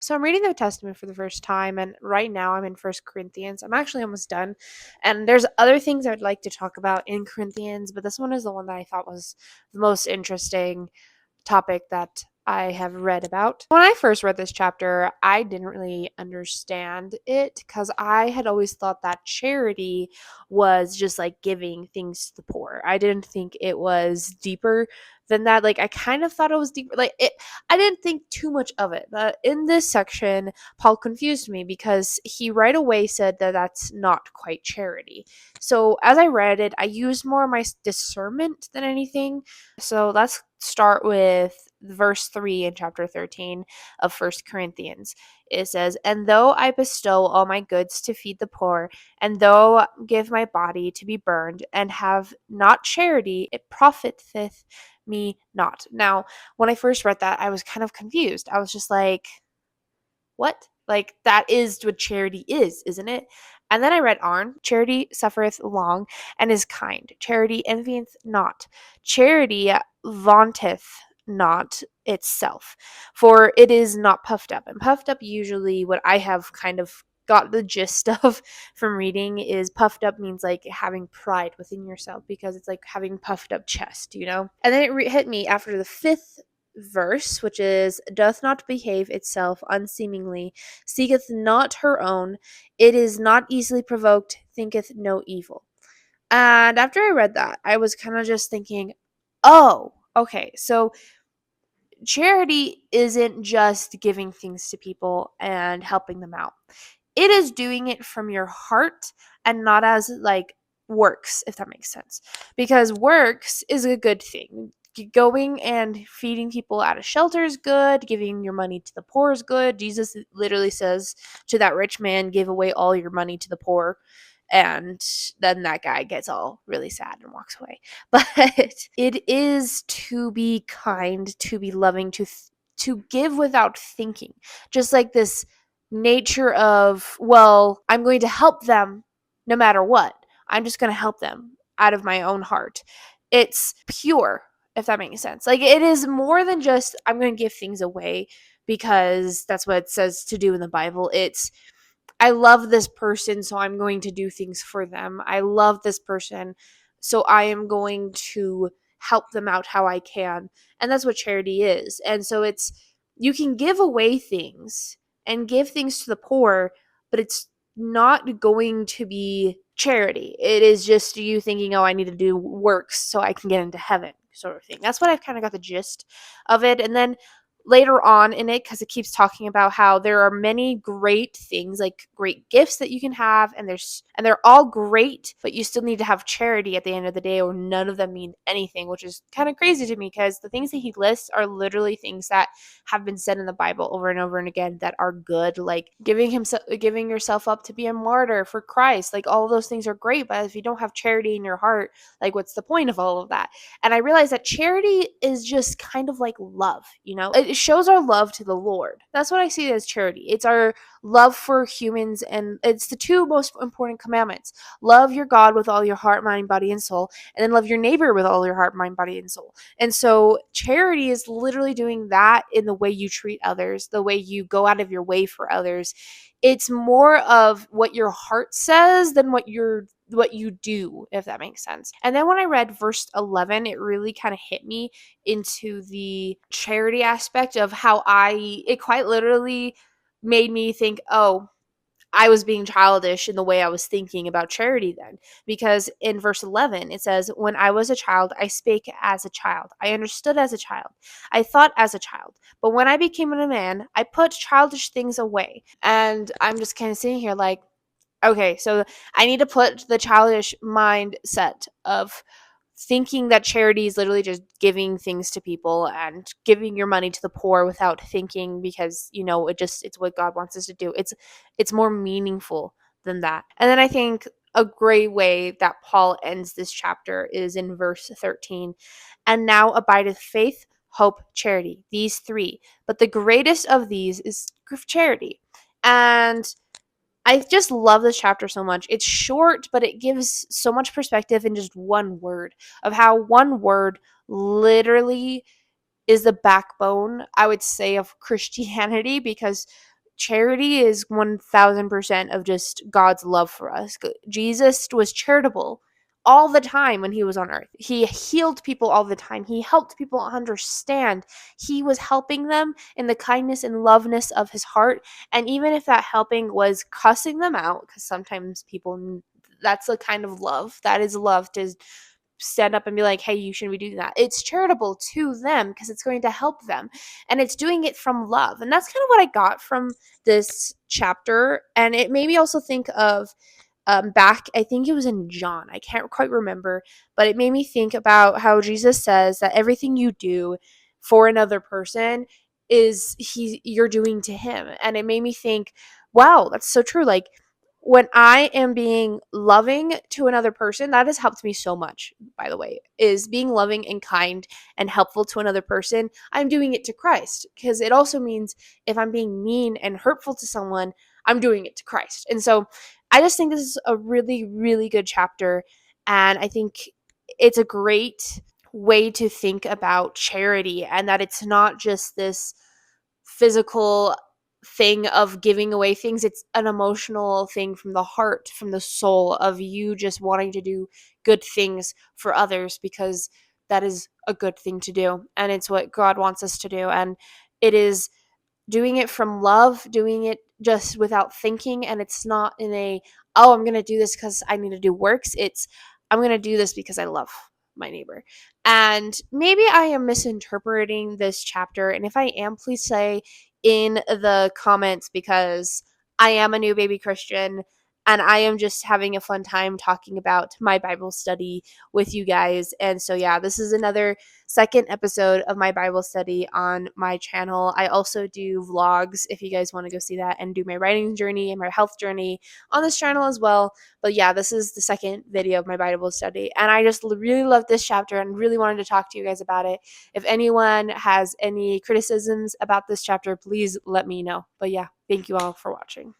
So I'm reading the Testament for the first time, and right now I'm in First Corinthians. I'm actually almost done, and there's other things I'd like to talk about in Corinthians, but this one is the one that I thought was the most interesting topic that I have read about. When I first read this chapter, I didn't really understand it because I had always thought that charity was just like giving things to the poor. I didn't think it was deeper than that. Like I kind of thought it was deeper. I didn't think too much of it. But in this section, Paul confused me because he right away said that that's not quite charity. So as I read it, I used more of my discernment than anything. So let's start with verse 3 in chapter 13 of First Corinthians. It says, "And though I bestow all my goods to feed the poor, and though give my body to be burned, and have not charity, it profiteth me not." Now, when I first read that, I was kind of confused. I was just like, what? Like, that is what charity is, isn't it? And then I read on, charity suffereth long and is kind. Charity envieth not. Charity vaunteth not itself, for it is not puffed up. And puffed up, usually, what I have kind of got the gist of from reading is puffed up means like having pride within yourself because it's like having puffed up chest, you know? And then it hit me after the fifth verse, which is, "Doth not behave itself unseemingly, seeketh not her own, it is not easily provoked, thinketh no evil." And after I read that, I was kind of just thinking, oh, okay, so charity isn't just giving things to people and helping them out. It is doing it from your heart and not as like works, if that makes sense. Because works is a good thing. Going and feeding people out of shelter is good. Giving your money to the poor is good. Jesus literally says to that rich man, "Give away all your money to the poor." And then that guy gets all really sad and walks away. But it is to be kind, to be loving, to give without thinking. Just like this nature of, well, I'm going to help them no matter what. I'm just going to help them out of my own heart. It's pure, if that makes sense. Like, it is more than just, I'm going to give things away because that's what it says to do in the Bible. It's, I love this person, so I'm going to do things for them. I love this person, so I am going to help them out how I can. And that's what charity is. And so it's, you can give away things and give things to the poor, but it's not going to be charity. It is just you thinking, oh, I need to do works so I can get into heaven, sort of thing. That's what I've kind of got the gist of it. And then later on in it, because it keeps talking about how there are many great things, like great gifts that you can have, and they're all great, but you still need to have charity at the end of the day, or none of them mean anything, which is kind of crazy to me because the things that he lists are literally things that have been said in the Bible over and over and again that are good, like giving yourself up to be a martyr for Christ. Like, all of those things are great, but if you don't have charity in your heart, like, what's the point of all of that? And I realized that charity is just kind of like love, you know? It shows our love to the Lord. That's what I see as charity. It's our love for humans, and it's the two most important commandments. Love your God with all your heart, mind, body, and soul, and then love your neighbor with all your heart, mind, body, and soul. And so charity is literally doing that in the way you treat others, the way you go out of your way for others. It's more of what your heart says than what you do, if that makes sense. And then when I read verse 11, it really kind of hit me into the charity aspect of how it quite literally made me think, oh, I was being childish in the way I was thinking about charity then. Because in verse 11, it says, "When I was a child, I spake as a child. I understood as a child. I thought as a child. But when I became a man, I put childish things away." And I'm just kind of sitting here like, okay, so I need to put the childish mindset of thinking that charity is literally just giving things to people and giving your money to the poor without thinking, because it's what God wants us to do. It's more meaningful than that. And then I think a great way that Paul ends this chapter is in verse 13. "And now abideth faith, hope, charity, these three, but the greatest of these is charity." And I just love this chapter so much. It's short, but it gives so much perspective in just one word, of how one word literally is the backbone, I would say, of Christianity, because charity is 1000% of just God's love for us. Jesus was charitable all the time when he was on earth. He healed people all the time. He helped people understand. He was helping them in the kindness and loveness of his heart. And even if that helping was cussing them out, because sometimes people, that's a kind of love. That is love, to stand up and be like, hey, you shouldn't be doing that. It's charitable to them because it's going to help them. And it's doing it from love. And that's kind of what I got from this chapter. And it made me also think of back, I think it was in John, I can't quite remember, but it made me think about how Jesus says that everything you do for another person is you're doing to him. And it made me think, wow, that's so true. Like, when I am being loving to another person, that has helped me so much, by the way, is being loving and kind and helpful to another person. I'm doing it to Christ, because it also means if I'm being mean and hurtful to someone, I'm doing it to Christ. And so I just think this is a really, really good chapter. And I think it's a great way to think about charity, and that it's not just this physical thing of giving away things. It's an emotional thing from the heart, from the soul, of you just wanting to do good things for others, because that is a good thing to do. And it's what God wants us to do. And it is doing it from love, doing it just without thinking. And it's not in a, oh, I'm going to do this because I need to do works. It's, I'm going to do this because I love my neighbor. And maybe I am misinterpreting this chapter. And if I am, please say in the comments, because I am a new baby Christian and I am just having a fun time talking about my Bible study with you guys. And so, yeah, this is another second episode of my Bible study on my channel. I also do vlogs if you guys want to go see that, and do my writing journey and my health journey on this channel as well. But yeah, this is the second video of my Bible study, and I just really love this chapter and really wanted to talk to you guys about it. If anyone has any criticisms about this chapter, please let me know. But yeah, thank you all for watching.